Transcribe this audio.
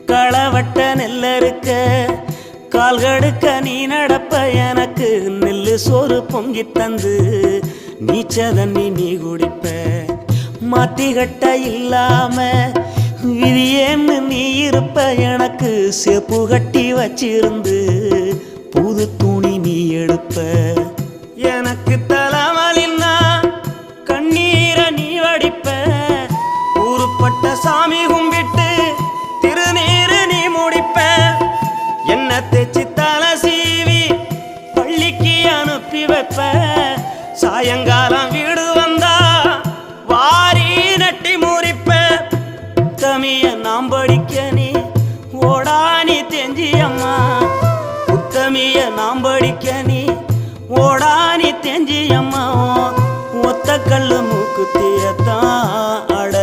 களவட்ட நெல்லறுக்க கால்கடுக்க நீ நடப்ப எனக்கு நெல்லு சோறு பொங்கி தந்து நீச்ச தண்ணி நீ குடிப்ப மாத்திகட்ட இல்லாம விதியேன்னு நீ இருப்ப எனக்கு சேப்பு கட்டி வச்சிருந்து புது துணி நீ எடுப்ப எனக்கு தலைவலின்னா கண்ணீரை நீ வடிப்ப ஊருப்பட்ட சாமி கும்பிட்டு திருநீரு நீ முடிப்ப என்ன தேச்சி தலை சீவி பள்ளிக்கு அனுப்பி வைப்ப சாயங்காலம் வீடு வந்தா வாரி நட்டி முறிப்ப உத்தமிய நாம் படிக்க நீ ஓடானி தெஞ்சியம்மா உத்தமிய நாம் படிக்க நீ ஓடானி தெஞ்சியம்மா ஒத்த கல்லு மூக்குத்தியத்தான் அட